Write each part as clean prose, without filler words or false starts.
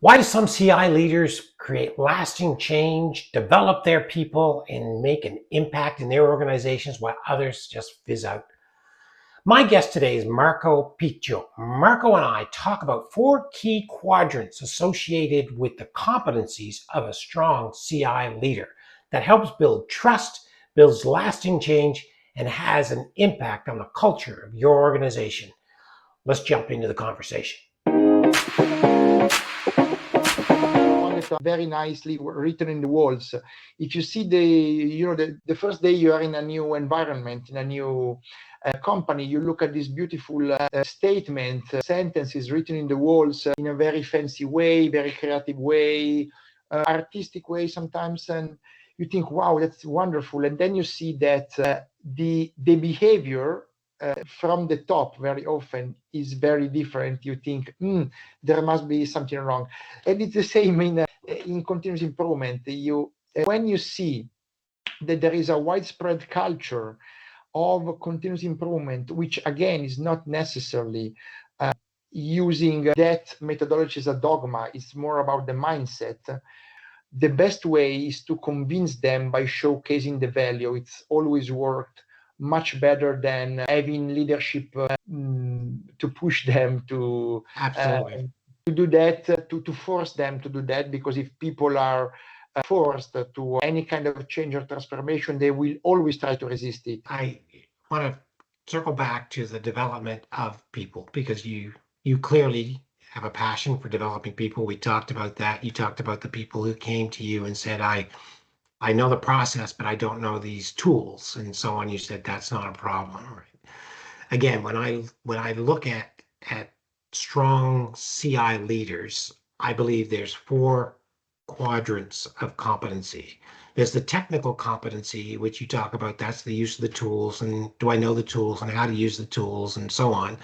Why do some CI leaders create lasting change, develop their people, and make an impact in their organizations while others just fizz out? My guest today is Marco Piccio. Marco and I talk about 4 key quadrants associated with the competencies of a strong CI leader that helps build trust, builds lasting change, and has an impact on the culture of your organization. Let's jump into the conversation. Very nicely written in the walls. If you see the first day you are in a new environment, in a new company, you look at this beautiful statement, sentences written in the walls in a very fancy way, very creative way, artistic way sometimes, and you think, wow, that's wonderful. And then you see that the behavior from the top very often is very different. You think, there must be something wrong. And it's the same in continuous improvement. When you see that there is a widespread culture of continuous improvement, which again is not necessarily using that methodology as a dogma, it's more about the mindset. The best way is to convince them by showcasing the value. It's always worked much better than having leadership to push them to do that, to force them to do that, because if people are forced to any kind of change or transformation, they will always try to resist it. I want to circle back to the development of people, because you clearly have a passion for developing people. We talked about that. You talked about the people who came to you and said, I know the process, but I don't know these tools and so on. You said that's not a problem. Right? Again, when I look at strong CI leaders, I believe there's 4 quadrants of competency. There's the technical competency, which you talk about. That's the use of the tools, and do I know the tools and how to use the tools and so on.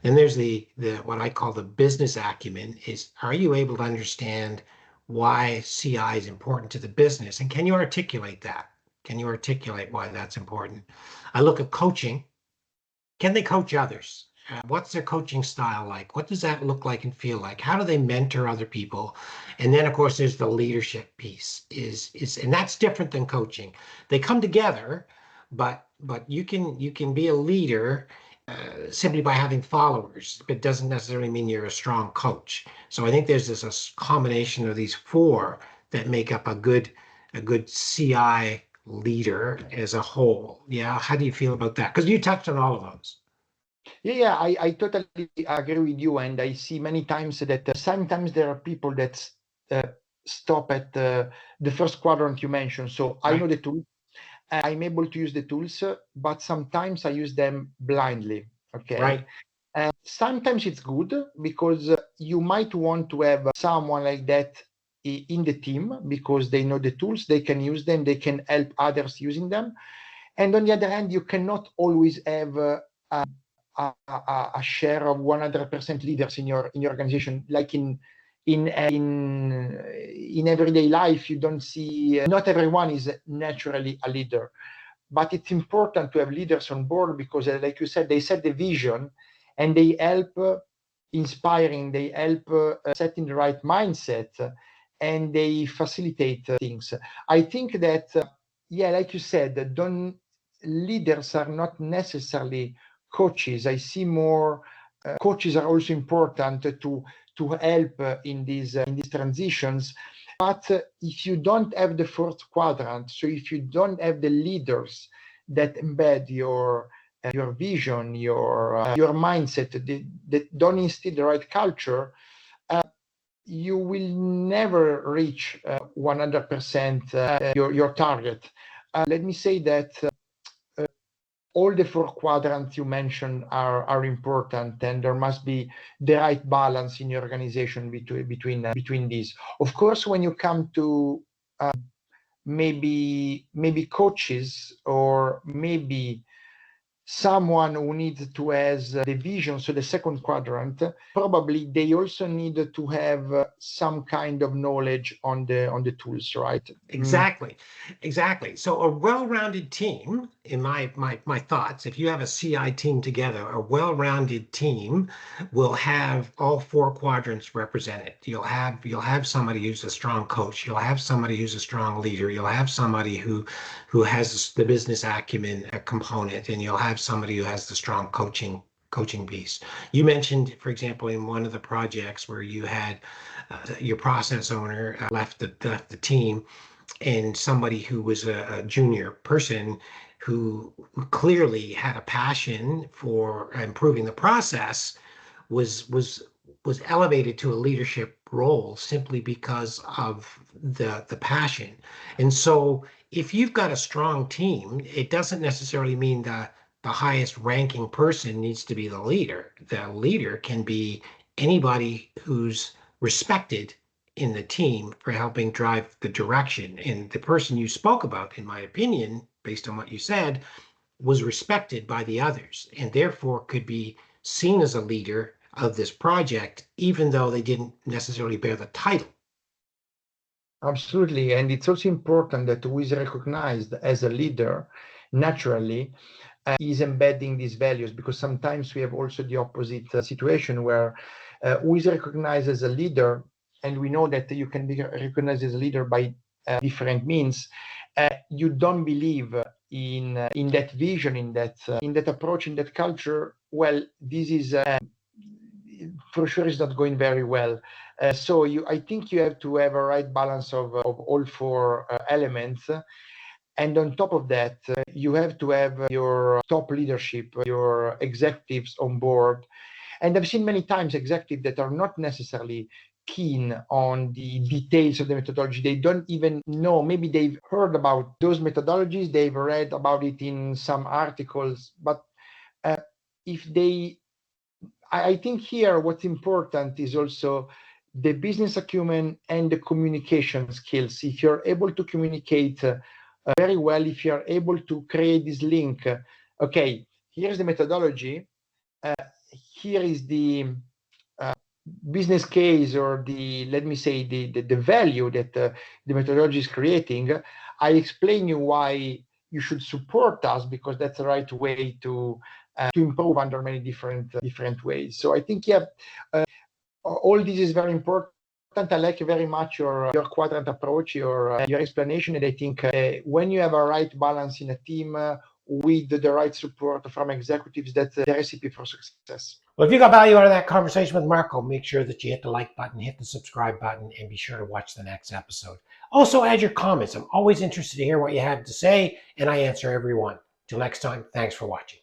And there's the what I call the business acumen, is are you able to understand why CI is important to the business, and can you articulate that? Can you articulate why that's important? I look at coaching. Can they coach others? What's their coaching style like? What does that look like and feel like? How do they mentor other people? And then, of course, there's the leadership piece. And that's different than coaching. They come together, but you can be a leader simply by having followers. It doesn't necessarily mean you're a strong coach. So I think there's this combination of these 4 that make up a good CI leader as a whole. Yeah, how do you feel about that? Because you touched on all of those. Yeah, I totally agree with you, and I see many times that sometimes there are people that stop at the first quadrant you mentioned. So right. I know the tool, I'm able to use the tools, but sometimes I use them blindly. Okay. Right. And sometimes it's good because you might want to have someone like that in the team because they know the tools, they can use them, they can help others using them. And on the other hand, you cannot always have a share of 100% leaders in your organization. Like in everyday life, you don't see, not everyone is naturally a leader, but it's important to have leaders on board because, like you said, they set the vision and they help inspiring, they help setting the right mindset, and they facilitate things. I think that, like you said, leaders are not necessarily coaches. I see more coaches are also important to help in these transitions. But if you don't have the 4th quadrant, so if you don't have the leaders that embed your vision, your mindset, that don't instill the right culture, you will never reach 100% your target. Let me say that all the 4 quadrants you mentioned are important, and there must be the right balance in your organization between these. Of course, when you come to maybe coaches or maybe someone who needs to has the vision, so the 2nd quadrant, probably they also need to have some kind of knowledge on the tools, right? Exactly. So a well-rounded team in my thoughts, if you have a CI team together, a well-rounded team will have all four quadrants represented. You'll have somebody who's a strong coach. You'll have somebody who's a strong leader. You'll have somebody who has the business acumen a component, and you'll have somebody who has the strong coaching piece. You mentioned, for example, in one of the projects where you had your process owner left the team, and somebody who was a junior person who clearly had a passion for improving the process was elevated to a leadership role simply because of the passion. And so if you've got a strong team, it doesn't necessarily mean that the highest ranking person needs to be the leader. The leader can be anybody who's respected in the team for helping drive the direction. And the person you spoke about, in my opinion, based on what you said, was respected by the others and therefore could be seen as a leader of this project, even though they didn't necessarily bear the title. Absolutely. And it's also important that who is recognized as a leader naturally is embedding these values, because sometimes we have also the opposite situation where who is recognized as a leader, and we know that you can be recognized as a leader by different means. You don't believe in that vision, in that approach, in that culture. Well, this is for sure is not going very well. So I think you have to have a right balance of all four elements. And on top of that, you have to have your top leadership, your executives on board. And I've seen many times executives that are not necessarily keen on the details of the methodology. They don't even know, maybe they've heard about those methodologies, they've read about it in some articles, but if they, I think here what's important is also the business acumen and the communication skills. If you're able to communicate very well, if you're able to create this link, okay, here's the methodology, here is the business case, or let me say the value that the methodology is creating. I explain you why you should support us, because that's the right way to improve under many different ways. So I think all this is very important. I like very much your quadrant approach, your explanation, and I think when you have a right balance in a team with the right support from executives, that's the recipe for success. Well, if you got value out of that conversation with Marco, make sure that you hit the like button, hit the subscribe button, and be sure to watch the next episode. Also, add your comments. I'm always interested to hear what you have to say, and I answer every one. Till next time, thanks for watching.